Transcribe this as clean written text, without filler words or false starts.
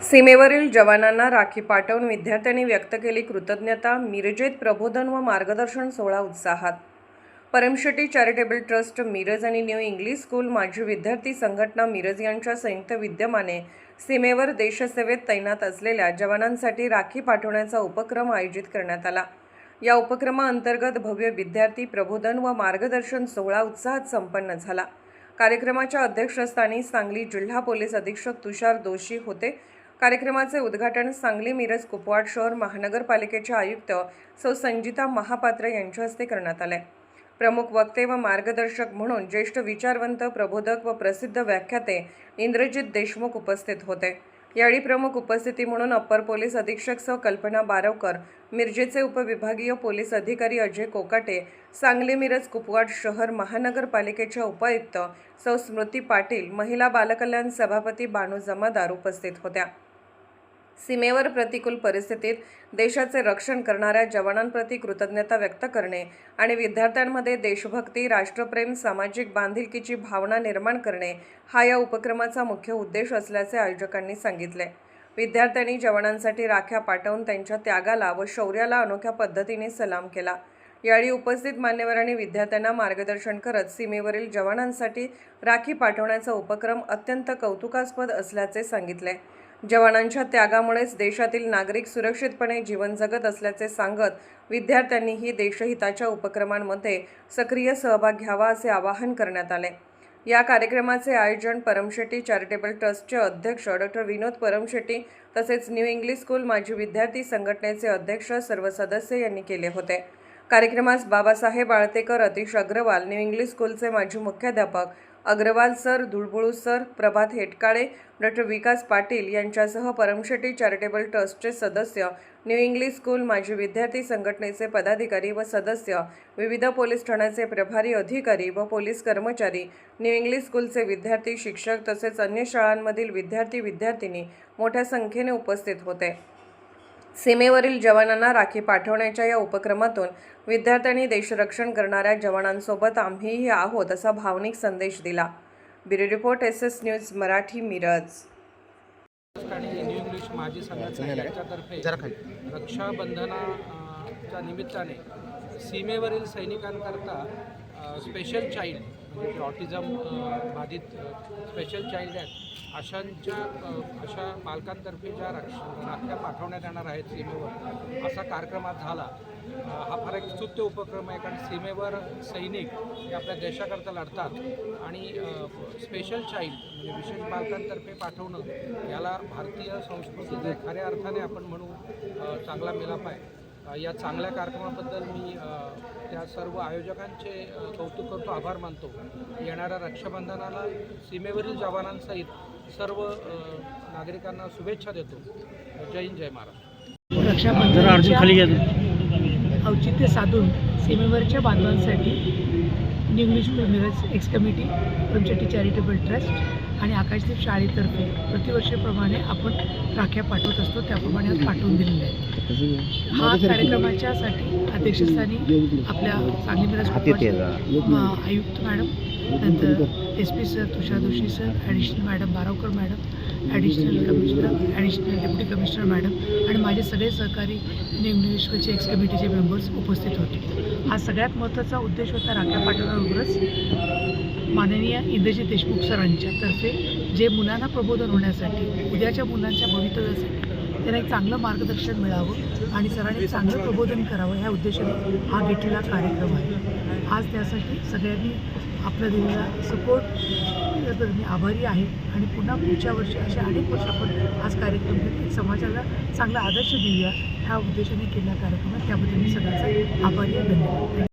सीमेवरील जवानांना राखी पाठवून विद्यार्थ्यांनी व्यक्त केली कृतज्ञता। मिरजेत प्रबोधन व मार्गदर्शन सोहळा उत्साहात। परमशेट्टी चॅरिटेबल ट्रस्ट मिरज आणि न्यू इंग्लिश स्कूल माजी विद्यार्थी संघटना मिरज यांच्या संयुक्त विद्यमाने सीमेवर देशसेवेत तैनात असलेल्या जवानांसाठी राखी पाठवण्याचा उपक्रम आयोजित करण्यात आला। या उपक्रमाअंतर्गत भव्य विद्यार्थी प्रबोधन व मार्गदर्शन सोहळा उत्साहात संपन्न झाला। कार्यक्रमाच्या अध्यक्षस्थानी सांगली जिल्हा पोलीस अधीक्षक तुषार दोशी होते। कार्यक्रमाचे उद्घाटन सांगली मिरज कुपवाड शहर महानगरपालिकेचे आयुक्त सौ संजिता महापात्र यांच्या हस्ते करण्यात आले। प्रमुख वक्ते व मार्गदर्शक म्हणून ज्येष्ठ विचारवंत, प्रबोधक व प्रसिद्ध व्याख्याते इंद्रजित देशमुख उपस्थित होते। यावेळी प्रमुख उपस्थिती म्हणून अप्पर पोलीस अधीक्षक सौ कल्पना बारवकर, मिरजेचे उपविभागीय पोलीस अधिकारी अजय कोकाटे, सांगली मिरज कुपवाड शहर महानगरपालिकेच्या उपायुक्त सौ स्मृती पाटील, महिला बालकल्याण सभापती बानू जमादार उपस्थित होत्या। सीमेवर प्रतिकूल परिस्थितीत देशाचे रक्षण करणाऱ्या जवानांप्रती कृतज्ञता व्यक्त करणे आणि विद्यार्थ्यांमध्ये देशभक्ती, राष्ट्रप्रेम, सामाजिक बांधिलकीची भावना निर्माण करणे हा या उपक्रमाचा मुख्य उद्देश असल्याचे आयोजकांनी सांगितले। विद्यार्थ्यांनी जवानांसाठी राख्या पाठवून त्यांच्या त्यागाला व शौर्याला अनोख्या पद्धतीने सलाम केला। यावेळी उपस्थित मान्यवरांनी विद्यार्थ्यांना मार्गदर्शन करत सीमेवरील जवानांसाठी राखी पाठवण्याचा उपक्रम अत्यंत कौतुकास्पद असल्याचे सांगितले। जवानांच्या त्यागामुळेच देशातील नागरिक सुरक्षितपणे जीवन जगत असल्याचे सांगत विद्यार्थ्यांनीही देशहिताच्या उपक्रमांमध्ये सक्रिय सहभाग घ्यावा असे आवाहन करण्यात आले। या कार्यक्रमाचे आयोजन परमशेट्टी चॅरिटेबल ट्रस्टचे अध्यक्ष डॉ. विनोद परमशेट्टी तसेच न्यू इंग्लिश स्कूल माजी विद्यार्थी संघटनेचे अध्यक्ष सर्व सदस्य यांनी केले होते। कार्यक्रमास बाबासाहेब आळतेकर, अतिश अग्रवाल, न्यू इंग्लिश स्कूलचे माजी मुख्याध्यापक अग्रवाल सर, धुळबुळू सर, प्रभात हेटकाळे, डॉ. विकास पाटील यांच्यासह परमशेट्टी चॅरिटेबल ट्रस्टचे सदस्य, न्यू इंग्लिश स्कूल माजी विद्यार्थी संघटनेचे पदाधिकारी व सदस्य, विविध पोलीस ठाण्याचे प्रभारी अधिकारी व पोलीस कर्मचारी, न्यू इंग्लिश स्कूलचे विद्यार्थी, शिक्षक तसेच अन्य शाळांमधील विद्यार्थी विद्यार्थिनी मोठ्या संख्येने उपस्थित होते। सीमेवरील जवानांना राखी पाठवण्याच्या या उपक्रमातून विद्यार्थ्यांनी देशरक्षण करणाऱ्या जवानांसोबत आम्हीही आहोत असा भावनिक संदेश दिला। Bureau report SS news Marathi Miraj. New English माजी संघाचा यांच्यातर्फे रक्षाबंधनाच्या निमित्ताने सीमेवरील सैनिकांकरता स्पेशल चाइल्ड म्हणजे ऑटिझम बाधित स्पेशल चाइल्ड आहेत अशा पालकांतर्फे ज्या राख्या पाठवण्यात येणार आहेत सीमेवर, असा कार्यक्रम आज झाला। हा फार एक स्तुत्य उपक्रम आहे, कारण सीमेवर सैनिक हे आपल्या देशाकरता लढतात आणि स्पेशल चाइल्ड म्हणजे विशेष बालकांतर्फे पाठवणं याला भारतीय संस्कृतीचा खऱ्या अर्थाने आपण म्हणू चांगला मिलाप आहे। या चांगल्या कार्यक्रमाबद्दल मी त्या सर्व आयोजकांचे कौतुक करतो, आभार मानतो। येणाऱ्या रक्षाबंधनाला सीमेवरील जवानांसहित सर्व नागरिकांना शुभेच्छा देतो। जय हिंद, जय महाराष्ट्र। रक्षाबंधनाच्या औचित्य साधून सीमेवरच्या बांधवांसाठी New English School Miraj ex committee, Paramshetti charitable trust आणि आकाशदीप शाळेतर्फे प्रतिवर्षीप्रमाणे आपण राख्या पाठवत असतो, त्याप्रमाणे आज पाठवून दिलेले आहेत। हा कार्यक्रमाच्यासाठी अध्यक्षस्थानी आपल्या सांगली मिरज आयुक्त मॅडम, नंतर SP sir, Tushar Doshi sir, additional madam Baravkar madam, additional deputy commissioner madam आणि माझे सगळे सहकारी न्यू इंग्लिश स्कूलचे एक्स कमिटीचे मेंबर्स उपस्थित होते। हा सगळ्यात महत्त्वाचा उद्देश होता राख्या पाठवण्याबरोबरच माननीय इंद्रजित देशमुख सरांच्यातर्फे जे मुलांना प्रबोधन होण्यासाठी, उद्याच्या मुलांच्या भवितव्यासाठी त्यांना एक चांगलं मार्गदर्शन मिळावं आणि सरांनी चांगलं प्रबोधन करावं ह्या उद्देशाने हा घेतलेला कार्यक्रम आहे। आज त्यासाठी सगळ्यांनी आपला दिलेला सपोर्ट मी आभारी आहे आणि पुन्हा पुढच्या वर्षी अशा अनेक वर्ष आपण आज कार्यक्रम घेत समाजाला चांगला आदर्श देऊया ह्या उद्देशाने केलेला कार्यक्रम आहे। त्याबद्दल मी सगळ्यांचा आभारी आहे। धन्यवाद।